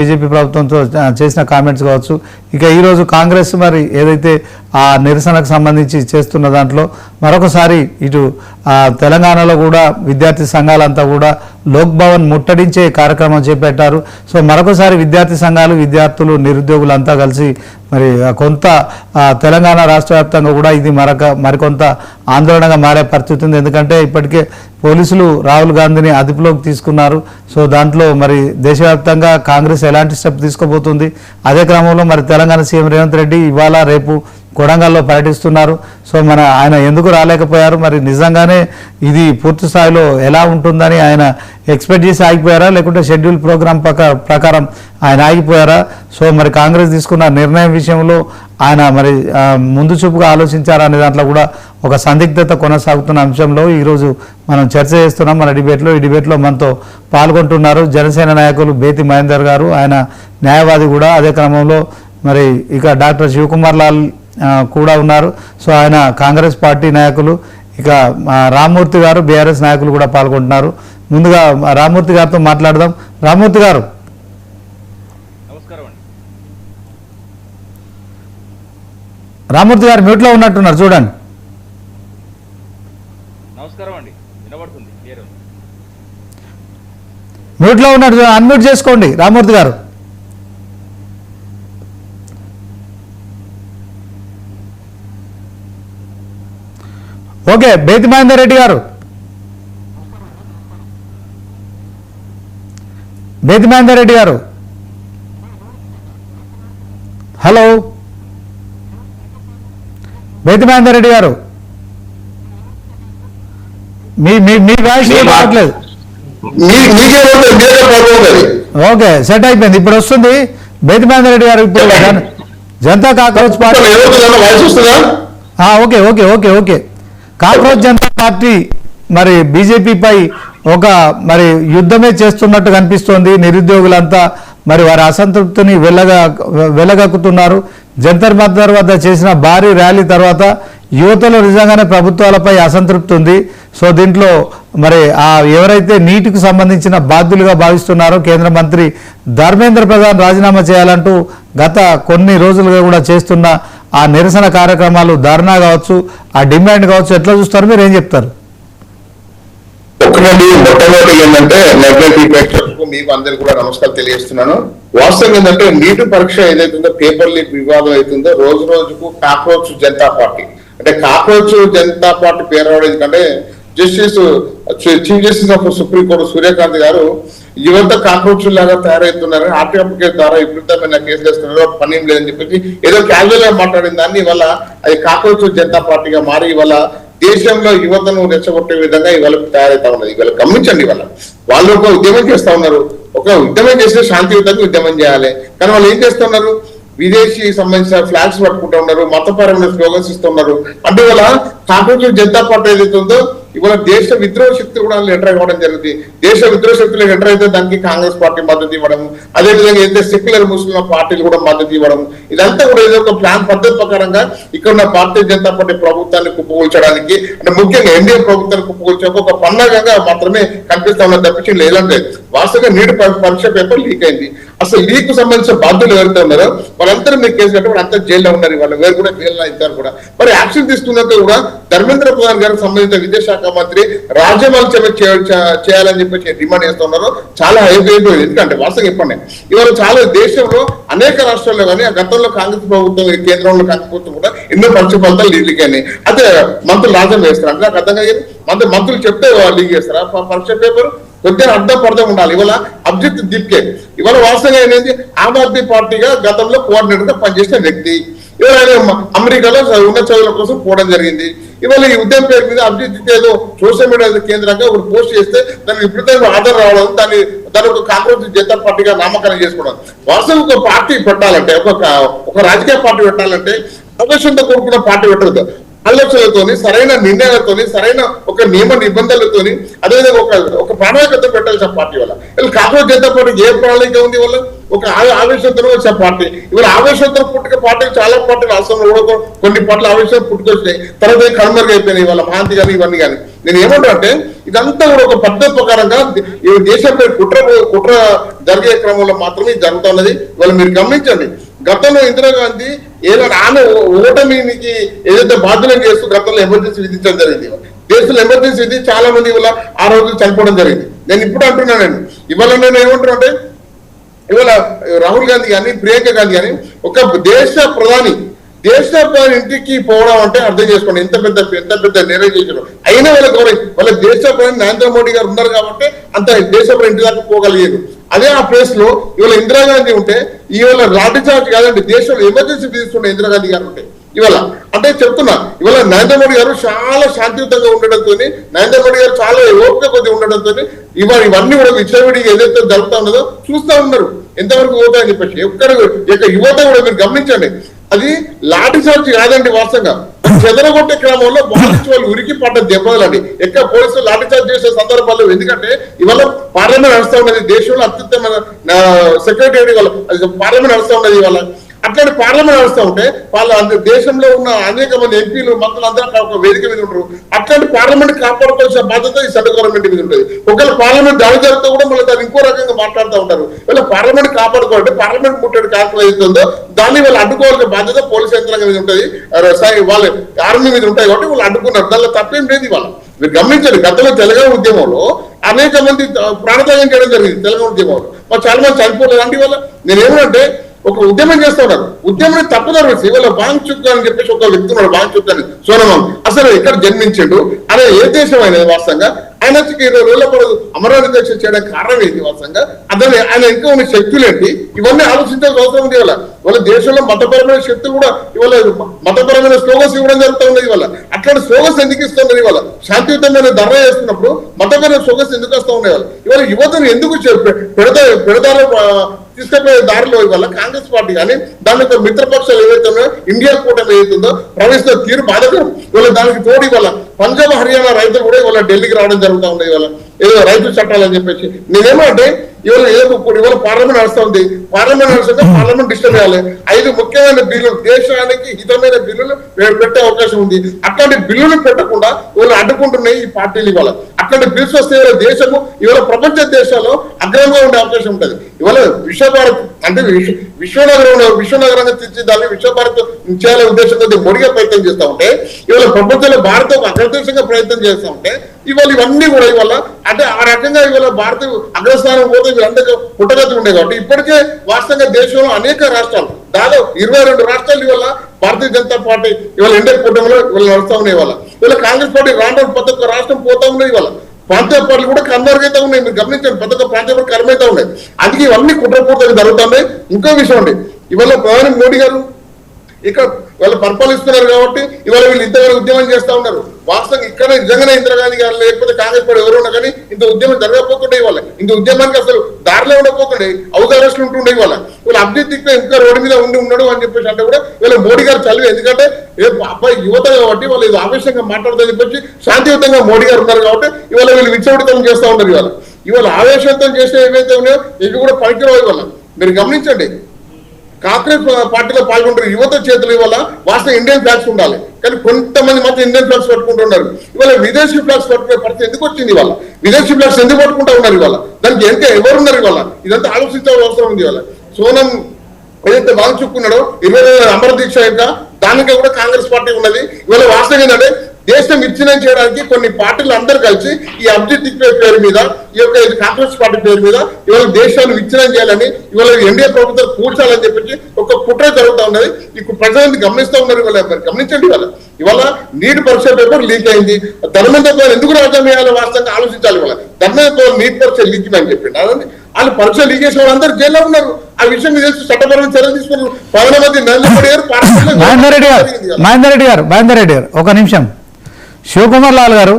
BJP ప్రభుత్వంతో చేసిన comments కావచ్చు. ఇక ఈరోజు కాంగ్రెస్ మరి ఏదైతే ఆ నిరసనకు సంబంధించి చేస్తున్న దాంట్లో మరొకసారి ఇటు తెలంగాణలో కూడా విద్యార్థి సంఘాలంతా కూడా లోక్ భవన్ ముట్టడించే కార్యక్రమం చేపట్టారు. సో మరొకసారి విద్యార్థి సంఘాలు, విద్యార్థులు, నిరుద్యోగులంతా కలిసి మరి కొంత తెలంగాణ రాష్ట్ర వ్యాప్తంగా కూడా ఇది మరికొంత ఆందోళనగా మారే పరిస్థితి ఉంది. ఎందుకంటే ఇప్పటికే పోలీసులు రాహుల్ గాంధీని అదుపులోకి తీసుకున్నారు. సో దాంట్లో మరి దేశవ్యాప్తంగా కాంగ్రెస్ ఎలాంటి స్టెప్ తీసుకోబోతుంది, అదే క్రమంలో మరి తెలంగాణ సీఎం రేవంత్ రెడ్డి ఇవాళ రేపు కొడంగల్లో పర్యటిస్తున్నారు. సో ఆయన ఎందుకు రాలేకపోయారు, మరి నిజంగానే ఇది పూర్తి స్థాయిలో ఎలా ఉంటుందని ఆయన ఎక్స్పెక్ట్ చేసి ఆగిపోయారా, లేకుంటే షెడ్యూల్ ప్రోగ్రామ్ ప్రకారం ఆయన ఆగిపోయారా? సో మరి కాంగ్రెస్ తీసుకున్న నిర్ణయం విషయంలో ఆయన మరి ముందు చూపుగా ఆలోచించారా అనే దాంట్లో కూడా ఒక సందిగ్ధత కొనసాగుతున్న అంశంలో ఈరోజు మనం చర్చ చేస్తున్నాం మన డిబేట్లో. ఈ డిబేట్లో మనతో పాల్గొంటున్నారు జనసేన నాయకులు బేతి మహేందర్ గారు, ఆయన న్యాయవాది కూడా. అదే క్రమంలో మరి ఇక డాక్టర్ శివకుమార్ లాల్ కూడా ఉన్నారు. సో ఆయన కాంగ్రెస్ పార్టీ నాయకులు. ఇక రామ్మూర్తి గారు, బీఆర్ఎస్ నాయకులు కూడా పాల్గొంటున్నారు. ముందుగా రామ్మూర్తి గారితో మాట్లాడదాం. రామ్మూర్తి గారు, రామ్మూర్తి గారు మ్యూట్లో ఉన్నట్టున్నారు, చూడండి. మ్యూట్లో ఉన్నట్టు అన్మ్యూట్ చేసుకోండి రామ్మూర్తి గారు. ఓకే, బేతి మహేందర్ రెడ్డి గారు, బేతి మహేందర్ రెడ్డి గారు, హలో బేతి మహేందర్ రెడ్డి గారు, మీ వాయిస్ రావట్లేదు. ఓకే, సెట్ అయిపోయింది, ఇప్పుడు వస్తుంది. బేతి మహేందర్ రెడ్డి గారు, ఇప్పుడు Janata cockroach party. Okay okay okay okay cockroach Janata party మరి బీజేపీపై ఒక మరి యుద్ధమే చేస్తున్నట్టు కనిపిస్తోంది. నిరుద్యోగులంతా మరి వారి అసంతృప్తిని వెళ్ళగక్కుతున్నారు. జంతర్ మంతర్ వద్ద చేసిన భారీ ర్యాలీ తర్వాత యువతలో నిజంగానే ప్రభుత్వాలపై అసంతృప్తి ఉంది. సో దీంట్లో మరి ఎవరైతే నీటికి సంబంధించిన బాధ్యులుగా భావిస్తున్నారో కేంద్ర మంత్రి ధర్మేంద్ర ప్రధాన్ రాజీనామా చేయాలంటూ గత కొన్ని రోజులుగా కూడా చేస్తున్న ఆ నిరసన కార్యక్రమాలు, ధర్నా కావచ్చు, ఆ డిమాండ్ కావచ్చు, ఎట్లా చూస్తారు, మీరు ఏం చెప్తారు? ఒకటి మొట్టమొదటి ఏంటంటే మీకు అందరికి కూడా నమస్కారం తెలియజేస్తున్నాను. వాస్తవం ఏంటంటే నీటి పరీక్ష ఏదైతుందో, పేపర్ లీక్ వివాదం అవుతుందో రోజు రోజుకు కాక్రోచ్ జనతా పార్టీ అంటే కాక్రోచ్ జనతా పార్టీ పేరు రావడం ఎందుకంటే chief justice of supreme court Suryakant గారు యువత కాక్రోచ్ లాగా తయారవుతున్నారు, ఆర్టీఎఫ్ కేసు ద్వారా విపరీతమైన కేసులు వేస్తున్నారు, పని ఏం లేదని చెప్పేసి ఏదో క్యాజువల్ గా మాట్లాడిన దాన్ని ఇవాళ అది కాక్రోచ్ జనతా పార్టీగా మారి ఇవాళ దేశంలో యువతను రెచ్చగొట్టే విధంగా ఇవాళ తయారైతా ఉన్నది. ఇవాళ గమనించండి, ఇవాళ వాళ్ళు ఒక ఉద్యమం చేస్తా ఉన్నారు. ఒక ఉద్యమం చేస్తే శాంతియుతంగా ఉద్యమం చేయాలి, కానీ వాళ్ళు ఏం చేస్తున్నారు, విదేశీ సంబంధించిన ఫ్లాగ్స్ పట్టుకుంటూ ఉన్నారు, మతపరమైన స్లోగన్స్ ఇస్తున్నారు. అంటే ఇవాళ కాంగ్రెస్ జనతా పార్టీ ఏదైతే ఉందో ఇవాళ దేశ విద్రోహ శక్తి కూడా ఎంటర్ అవ్వడం జరుగుతుంది. దేశ విద్రోహ శక్తులు ఎంటర్ అయితే దానికి కాంగ్రెస్ పార్టీ మద్దతు ఇవ్వడం, అదేవిధంగా ఏదైతే సెక్యులర్ ముస్లిం పార్టీలు కూడా మద్దతు ఇవ్వడం, ఇదంతా కూడా ఏదో ఒక ప్లాన్ పద్ధతి ప్రకారంగా ఇక్కడ ఉన్న భారతీయ జనతా పార్టీ ప్రభుత్వాన్ని కుప్పకూల్చడానికి, అంటే ముఖ్యంగా ఎన్డీఏ ప్రభుత్వాన్ని కుప్పకూల్చడానికి ఒక పండగగా మాత్రమే కనిపిస్తా ఉన్న తప్పించి లేదంటే వాస్తవంగా నీటి పరీక్ష పేపర్ లీక్ అయింది. అసలు లీక్ కు సంబంధించిన బాధ్యులు ఎవరైతే ఉన్నారో వాళ్ళందరూ మీరు కేసు కట్టి వాళ్ళు అంతా జైల్లో ఉన్నారు. వాళ్ళు వేరు కూడా జైల్లో ఇద్దరు కూడా మరి యాక్షన్ తీసుకున్నాక కూడా ధర్మేంద్ర ప్రధాన్ గారికి సంబంధించిన విదేశాంగ మంత్రి రాజ్యమల్చమే చేయాలని చెప్పి డిమాండ్ చేస్తున్నారు. చాలా అయిపోయింది. ఎందుకంటే వాస్తవం చెప్పండి, ఇవాళ చాలా దేశంలో అనేక రాష్ట్రాల్లో కానీ గతంలో కాంగ్రెస్ ప్రభుత్వం, కేంద్రంలో కాంగ్రెస్ ప్రభుత్వం కూడా ఎన్నో పరీక్ష ఫలితాలు లీక్ అయినాయి. అదే మంత్రులు రాజ్యం వేస్తారు అంటే నాకు అర్థం కాదు. మంత్రులు చెప్తే లీక్ చేస్తారా పరీక్ష పేపర్? కొద్దిగా అర్థం ఉండాలి. ఇవాళ అభిజిత్ దీప్కే ఇవాళ వాస్తవంగా ఏంటి, ఆమ్ ఆద్మీ పార్టీగా గతంలో కోఆర్డినేటర్ గా పనిచేసిన వ్యక్తి. ఇవాళ ఆయన అమెరికాలో ఉన్నత చదువుల కోసం పోవడం జరిగింది. ఇవాళ ఈ ఉద్యమం పేరు మీద అభిజిత్ ఏదో సోషల్ మీడియా కేంద్రంగా ఒకటి పోస్ట్ చేస్తే దానికి విపరీతంగా ఆధారం రావడం, దాని ఒక కాంగ్రెస్ జనతా పార్టీగా నామకరణం చేసుకోవడం. వాస్తవం ఒక పార్టీ పెట్టాలంటే, ఒక రాజకీయ పార్టీ పెట్టాలంటే ప్రవేశంతో కూడుకున్న పార్టీ పెట్టదు. ఆలోచనలతోని, సరైన నిర్ణయాలతోని, సరైన ఒక నియమ నిబంధనలతోని, అదేవిధంగా ఒక ప్రణాళికతో పెట్టాల్సిన పార్టీ వల్ల వీళ్ళు కాంగ్రెస్ జనతా పార్టీకి ఏ ప్రణాళిక ఉంది వల్ల ఒక ఆవేశంతో వచ్చే పార్టీ. ఇవాళ ఆవేశంతో పుట్టుక పార్టీలు చాలా పార్టీలు రాష్ట్రంలో కూడా కొన్ని పార్టీలు ఆవేశం పుట్టుకొచ్చినాయి, తర్వాత కనుమరుగు అయిపోయినాయి వాళ్ళ మహాంతి కానీ ఇవన్నీ కానీ. నేను ఏమంటా అంటే ఇదంతా కూడా ఒక పద్ధతి ప్రకారంగా ఈ దేశంపై కుట్ర జరిగే క్రమంలో మాత్రమే ఇది జరుగుతూ ఉన్నది. ఇవాళ మీరు గమనించండి, గతంలో ఇందిరాగాంధీ ఏదైనా ఆమె ఓటమికి ఏదైతే బాధ్యులను చేస్తూ గతంలో ఎమర్జెన్సీ విధించడం జరిగింది. దేశంలో ఎమర్జెన్సీ విధి చాలా మంది ఇవాళ ఆ రోజు చనిపోవడం జరిగింది. నేను ఇప్పుడు అంటున్నాను, ఇవాళ నేను ఏమంటున్నా అంటే ఇవాళ రాహుల్ గాంధీ కానీ ప్రియాంక గాంధీ కానీ ఒక దేశ ప్రధాని ఇంటికి పోవడం అంటే అర్థం చేసుకోండి ఎంత పెద్ద నిర్ణయం చేశారు. అయినా వాళ్ళ దేశ ప్రధాని నరేంద్ర మోడీ గారు ఉన్నారు కాబట్టి అంత దేశ ఇంటి దాకా పోగలిగారు. అదే ఆ ప్లేస్ లో ఇవాళ ఇందిరాగాంధీ ఉంటే ఇవాళ లాఠీ చార్జ్ కాదండి, దేశంలో ఎమర్జెన్సీ విధిస్తుండే ఇందిరాగాంధీ గారు ఉంటే ఇవాళ అంటే చెప్తున్నా. ఇవాళ నరేంద్ర మోడీ గారు చాలా శాంతియుతంగా ఉండడంతో, నరేంద్ర మోడీ గారు చాలా ఓపిక కొద్దిగా ఉండడంతో ఇవాళ ఇవన్నీ కూడా విచ్చలవిడిగా ఏదైతే జరుగుతా ఉన్నదో చూస్తా ఉన్నారు ఎంతవరకు పోతాయని చెప్పేసి. యొక్క యువత కూడా మీరు గమనించండి, అది లాఠీ చార్జ్ కాదండి, వాస్తవంగా చెదరగొట్టే క్రమంలో వాళ్ళు ఉరికి పడ్డ దెబ్బలండి. ఎక్కడ పోలీసులు లాఠీ చార్జ్ చేసే సందర్భాల్లో, ఎందుకంటే ఇవాళ పార్లమెంట్ నడుస్తా ఉన్నది, దేశంలో అత్యుత్తమ సెక్రటరీ వాళ్ళ పార్లమెంట్ నడుస్తా ఉన్నది. ఇవాళ అట్లాంటి పార్లమెంట్ నడుస్తూ ఉంటే వాళ్ళ దేశంలో ఉన్న అనేక మంది ఎంపీలు మంత్రులు అందరూ ఒక వేదిక మీద ఉంటారు. అట్లాంటి పార్లమెంట్ కాపాడుకోవాల్సిన బాధ్యత ఈ సెంట్రల్ గవర్నమెంట్ మీద ఉంటుంది. ఒకవేళ పార్లమెంట్ దాడి జరిగితే కూడా మళ్ళీ దాన్ని ఇంకో రకంగా మాట్లాడుతూ ఉంటారు. వీళ్ళ పార్లమెంట్ కాపాడుకోవాలంటే పార్లమెంట్ ముట్టడి కార్యక్రమం ఏదైతుందో దాన్ని వాళ్ళు అడ్డుకోవాల్సిన బాధ్యత పోలీస్ యంత్రాంగం మీద ఉంటుంది, వాళ్ళ ఆర్మీ మీద ఉంటాయి కాబట్టి వాళ్ళు అడ్డుకున్నారు. దానిలో తప్పేం లేదు. ఇవాళ మీరు గమనించండి, గతంలో తెలంగాణ ఉద్యమంలో అనేక మంది ప్రాణత్యాగం చేయడం జరిగింది. తెలంగాణ ఉద్యమంలో మరి చాలా మంది చనిపోలేదు. అంటే ఇవాళ నేనేమంటే ఒక ఉద్యమం చేస్తూ ఉన్నారు, ఉద్యమం తప్పుదారు ఇవాళ బాంగ్చుక్ అని చెప్పేసి ఒక వ్యక్తి ఉన్నాడు, బాంగ్చుక్ అని సోనమాం. అసలు ఎక్కడ జన్మించాడు అనే ఏ దేశం అయినది వాస్తవంగా ఆయన 20 రోజుల పడదు అమరావతి దీక్ష చేయడానికి కారణం ఏంటి వాస్తవంగా, అదే ఆయన ఇంకా ఉన్న శక్తులు ఏంటి, ఇవన్నీ ఆలోచించాల్సిన అవసరం ఉంది. వాళ్ళ దేశంలో మతపరమైన శక్తులు కూడా ఇవాళ మతపరమైన స్లోగన్స్ ఇవ్వడం జరుగుతూ ఉన్నది. ఇవాళ అట్లాంటి స్లోగన్స్ ఎందుకు ఇస్తున్నారు? ఇవాళ శాంతియుతమైన ధర్నా చేస్తున్నప్పుడు మతపరమైన స్లోగన్స్ ఎందుకు వస్తూ ఉన్నాయి? ఇవాళ యువతను ఎందుకు పెడతారో తీసుకుపోయే దారిలో ఇవాళ కాంగ్రెస్ పార్టీ కానీ దాని యొక్క మిత్రపక్షాలు ఏవైతే ఉన్నాయో ఇండియా కూటమి ఏదైతుందో ప్రవేశిస్తున్న తీరు బాధకరం. ఇవాళ దానికి తోడు ఇవాళ పంజాబ్ హర్యానా రైతులు కూడా ఇవాళ ఢిల్లీకి రావడం జరుగుతూ ఉంది. ఇవాళ ఏదో రైతు చట్టాలు అని చెప్పేసి నేనేమో అంటే ఇవాళ పార్లమెంట్ నడుస్తూ ఉంది, పార్లమెంట్ నడుస్తుంటే పార్లమెంట్ డిస్టర్బ్ చేయాలి. 5 ముఖ్యమైన బిల్లులు, దేశానికి హితమైన బిల్లులు పెట్టే అవకాశం ఉంది. అట్లాంటి బిల్లులు పెట్టకుండా వాళ్ళు అడ్డుకుంటున్నాయి ఈ పార్టీలు. ఇవాళ అట్లాంటి బిల్స్ వస్తే దేశము ఇవాళ ప్రపంచ దేశాల్లో అగ్రంగా ఉండే అవకాశం ఉంటుంది. ఇవాళ విశ్వభారత్ అంటే విశ్వనగరంగా తీర్చిదాన్ని విశ్వభారత్ చేయాలనే ఉద్దేశంతో మోడీగా ప్రయత్నం చేస్తూ ఉంటే, ఇవాళ ప్రపంచంలో భారత్ అగ్రదేశంగా ప్రయత్నం చేస్తూ ఉంటే ఇవాళ ఇవన్నీ కూడా ఇవాళ అంటే ఆ రకంగా ఇవాళ భారత అగ్రస్థానం పోతే వీళ్ళందరూ పుట్టగతి ఉండే కాబట్టి ఇప్పటికే వాస్తవంగా దేశంలో అనేక రాష్ట్రాలు దాదాపు 22 రాష్ట్రాలు ఇవాళ భారతీయ జనతా పార్టీ ఇవాళ ఇండియా కూటమిలో ఇవాళ నడుస్తూ ఉన్నాయి. ఇవాళ కాంగ్రెస్ పార్టీ రాను ప్రతి ఒక్క రాష్ట్రం పోతా ఉన్నాయి. ఇవాళ ప్రాంతీయ పార్టీలు కూడా కన్వర్గైతే ఉన్నాయి. మీరు గమనించండి, ప్రతి ఒక్క ప్రాంతీయ పార్టీ కర్మైతే ఉన్నాయి. అందుకే ఇవన్నీ కుట్రపూర్తిగా జరుగుతున్నాయి. ఇంకో విషయం అండి, ఇవాళ ప్రధాని మోడీ గారు ఇక్కడ వాళ్ళు పరిపాలిస్తున్నారు కాబట్టి ఇవాళ వీళ్ళు ఇంతవరకు ఉద్యమం చేస్తూ ఉన్నారు. వాస్తవంగా ఇక్కడ నిజంగానే ఇందిరాగాంధీ గారు లేకపోతే కాంగ్రెస్ పార్టీ ఎవరున్నా కానీ ఇంత ఉద్యమం జరగకపోతుండే. ఇవాళ ఇంత ఉద్యమానికి అసలు దారిలో ఉండకపోతుండే, హౌస్ అరెస్ట్లు ఉంటుండే. ఇవాళ అభిజిత్ ఇంకా రోడ్డు మీద ఉన్నాడు అని చెప్పేసి అంటే కూడా వీళ్ళ మోడీ గారు చదివి, ఎందుకంటే అబ్బాయి యువత కాబట్టి వాళ్ళు ఇది ఆవేశంగా మాట్లాడదని చెప్పేసి శాంతియుతంగా మోడీ గారు ఉన్నారు కాబట్టి ఇవాళ వీళ్ళు విచ్చవిడితనం చేస్తూ ఉన్నారు. ఇవాళ ఆవేశంతో చేసే ఏవైతే ఉన్నాయో ఇవి కూడా పనికిరావు. ఇవాళ మీరు గమనించండి, కాంగ్రెస్ పార్టీలో పాల్గొంటారు యువత చేతులు ఇవాళ వాస్తవం ఇండియన్ ఫ్లాగ్స్ ఉండాలి, కానీ కొంతమంది మాత్రం ఇండియన్ ఫ్లాగ్స్ పట్టుకుంటున్నారు. ఇవాళ విదేశీ ఫ్లాగ్స్ పట్టుకునే పరిస్థితి ఎందుకు వచ్చింది? ఇవాళ విదేశీ ఫ్లాగ్స్ ఎందుకు పట్టుకుంటా ఉన్నారు? ఇవాళ దానికి ఎంత ఎవరున్నారు? ఇవాళ ఇదంతా ఆలోచించాల్సిన అవసరం ఉంది. ఇవాళ సోనం ఏదైతే వాంచుకున్నాడో 20 అమర దీక్ష యొక్క దానికి కూడా కాంగ్రెస్ పార్టీ ఉన్నది. ఇవాళ వాస్తవం ఏంటంటే దేశం విచ్ఛిన్నం చేయడానికి కొన్ని పార్టీలు అందరూ కలిసి ఈ అభిజిత్ పేరు మీద ఈ యొక్క కాంగ్రెస్ పార్టీ పేరు మీద ఇవాళ దేశాన్ని విచ్ఛిన్నం చేయాలని ఇవాళ ఎన్డీఏ ప్రభుత్వం కూర్చాలని చెప్పి ఒక కుట్ర జరుగుతూ ఉన్నది. ఈ ప్రజలను గమనిస్తూ ఉన్నారు. ఇవాళ గమనించండి, ఇవాళ నీట్ పరీక్ష పేపర్ లీక్ అయింది. ధర్మేంద్ర ఎందుకు రాజ్యం వేయాలో వాస్తవంగా ఆలోచించాలి. ఇవాళ ధర్మేంద్ర నీట్ పరీక్ష లీక్ అని చెప్పింది. అదే వాళ్ళు పరీక్ష లీక్ చేసిన వాళ్ళందరూ జైల్లో ఉన్నారు. ఆ విషయం మీద చట్టపరమైన చర్యలు తీసుకున్నారు. 10 మంది మహేందర్ రెడ్డి గారు ఒక నిమిషం. శివకుమార్ లాల్ గారు